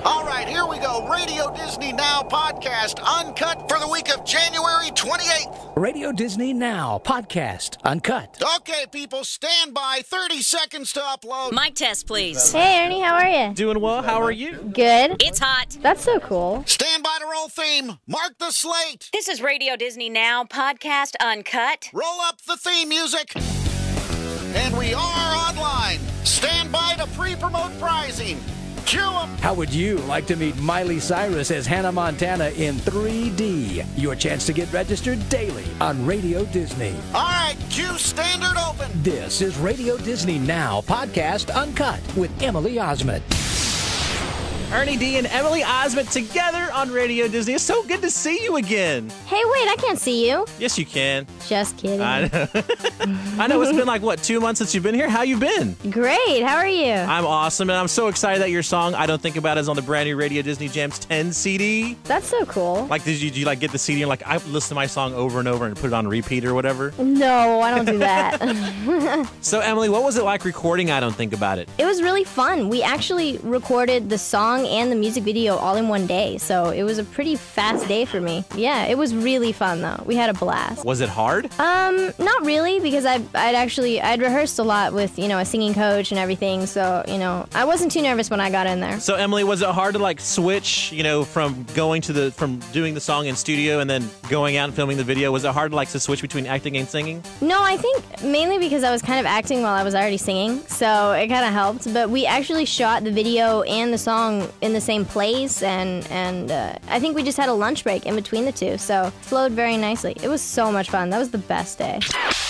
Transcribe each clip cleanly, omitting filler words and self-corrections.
All right, here we go. Radio Disney Now podcast uncut for the week of January 28th. Radio Disney Now podcast uncut. Okay, people, stand by. 30 seconds to upload. Mic test, please. Hey, Ernie, how are you? Doing well. How are you? Good. It's hot. That's so cool. Stand by to roll theme. Mark the slate. This is Radio Disney Now podcast uncut. Roll up the theme music. And we are online. Stand by to pre-promote prizing. Cue 'em. How would you like to meet Miley Cyrus as Hannah Montana in 3D? Your chance to get registered daily on Radio Disney. All right, cue standard open. This is Radio Disney Now podcast uncut with Emily Osment. Ernie D and Emily Osment together on Radio Disney. It's so good to see you again. Hey, wait, I can't see you. Yes, you can. Just kidding. I know. I know it's been like, 2 months since you've been here? How you been? Great. How are you? I'm awesome, and I'm so excited that your song, I Don't Think About It, is on the brand new Radio Disney Jams 10 CD. That's so cool. Like, did you like get the CD and like, I listen to my song over and over and put it on repeat or whatever? No, I don't do that. So, Emily, what was it like recording I Don't Think About It? It was really fun. We actually recorded the song and the music video all in one day, so it was a pretty fast day for me. Yeah, it was really fun though. We had a blast. Was it hard? Not really, because I'd rehearsed a lot with, a singing coach and everything, so, I wasn't too nervous when I got in there. So, Emily, was it hard to like switch, from doing the song in studio and then going out and filming the video? Was it hard to switch between acting and singing? No, I think mainly because I was kind of acting while I was already singing, so it kind of helped. But we actually shot the video and the song in the same place, and I think we just had a lunch break in between the two, so it flowed very nicely. It was so much fun. That was the best day.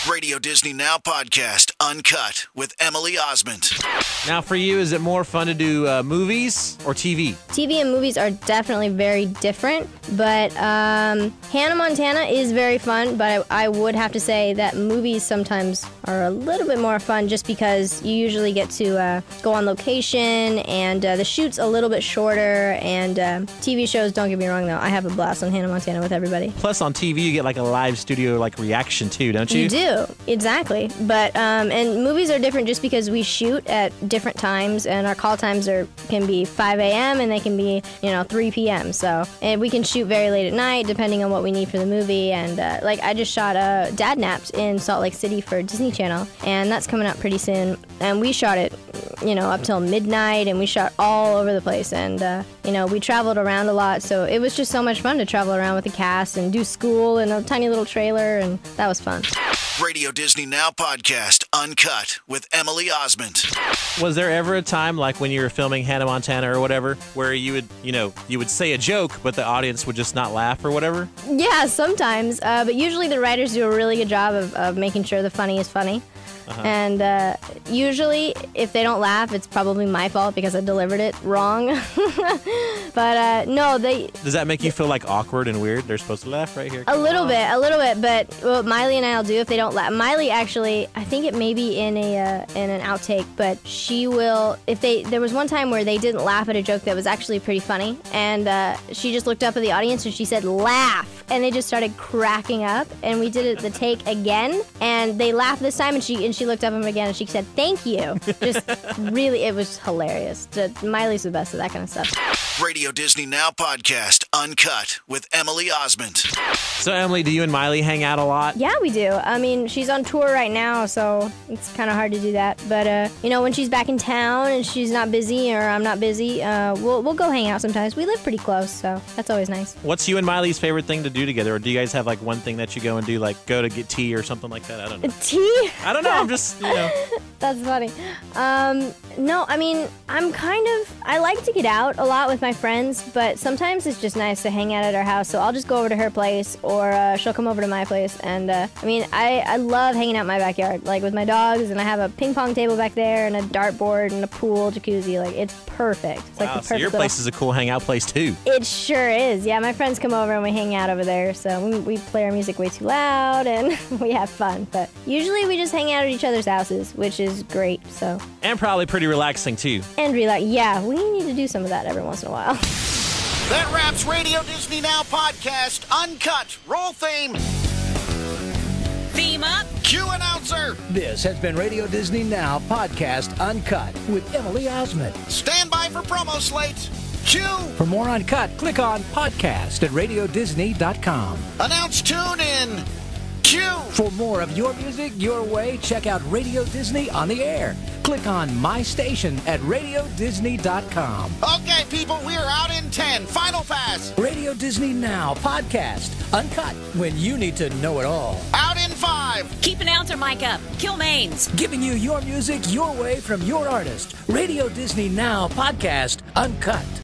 Radio Disney Now podcast uncut with Emily Osment. Now, for you, is it more fun to do movies or TV? TV and movies are definitely very different, but Hannah Montana is very fun, but I would have to say that movies sometimes are a little bit more fun just because you usually get to go on location, and the shoot's a little bit shorter, and TV shows, don't get me wrong though, I have a blast on Hannah Montana with everybody. Plus, on TV, you get like a live studio reaction too, don't you? You do, exactly. But and movies are different just because we shoot at different times, and our call times can be 5 a.m. and they can be 3 p.m. So, and we can shoot very late at night depending on what we need for the movie. And I just shot Dad Napped in Salt Lake City for Disney Channel, and that's coming up pretty soon. And we shot it up till midnight, and we shot all over the place, and we traveled around a lot, so it was just so much fun to travel around with the cast and do school in a tiny little trailer, and that was fun. Radio Disney Now podcast uncut with Emily Osment. Was there ever a time when you were filming Hannah Montana or whatever where you would say a joke but the audience would just not laugh or whatever? Yeah, sometimes, but usually the writers do a really good job of making sure the funny is funny. Uh-huh. And usually, if they don't laugh, it's probably my fault because I delivered it wrong. But no, they... Does that make you feel awkward and weird? They're supposed to laugh right here. A little bit. But what Miley and I'll do if they don't laugh... Miley actually, I think it may be in an outtake, but she will... There was one time where they didn't laugh at a joke that was actually pretty funny, and she just looked up at the audience and she said, "Laugh!" And they just started cracking up, and we did the take again, and they laughed this time, and she looked up at him again and she said, "Thank you." Just really, it was hilarious. Miley's the best at that kind of stuff. Radio Disney Now podcast uncut with Emily Osment. So, Emily, do you and Miley hang out a lot? Yeah, we do. I mean, she's on tour right now, so it's kind of hard to do that. But, when she's back in town and she's not busy or I'm not busy, we'll go hang out sometimes. We live pretty close, so that's always nice. What's you and Miley's favorite thing to do together? Or do you guys have one thing that you go and do, go to get tea or something like that? I don't know. Tea? I don't know. I'm just, That's funny. No, I mean, I like to get out a lot with my friends, but sometimes it's just nice to hang out at our house, so I'll just go over to her place, or she'll come over to my place, and I love hanging out in my backyard, with my dogs, and I have a ping pong table back there, and a dartboard, and a pool, jacuzzi, it's perfect. It's wow, the perfect so your place is a cool hangout place too. It sure is. Yeah, my friends come over and we hang out over there, so we play our music way too loud, and we have fun, but usually we just hang out at each other's houses, which is great, so. And probably pretty relaxing too. And yeah, we need to do some of that every once in a while. That wraps Radio Disney Now podcast uncut. Roll theme. Theme up. Cue announcer. This has been Radio Disney Now podcast uncut with Emily Osment. Stand by for promo slates. Q. For more Uncut, click on podcast at radiodisney.com. Announce tune in. Q. For more of your music your way, check out Radio Disney on the air. Click on My Station at radiodisney.com. Okay, people, we are out in 10. Final pass. Radio Disney Now podcast. Uncut when you need to know it all. Out in 5. Keep announcer mic up. Kill mains. Giving you your music your way from your artist. Radio Disney Now podcast. Uncut.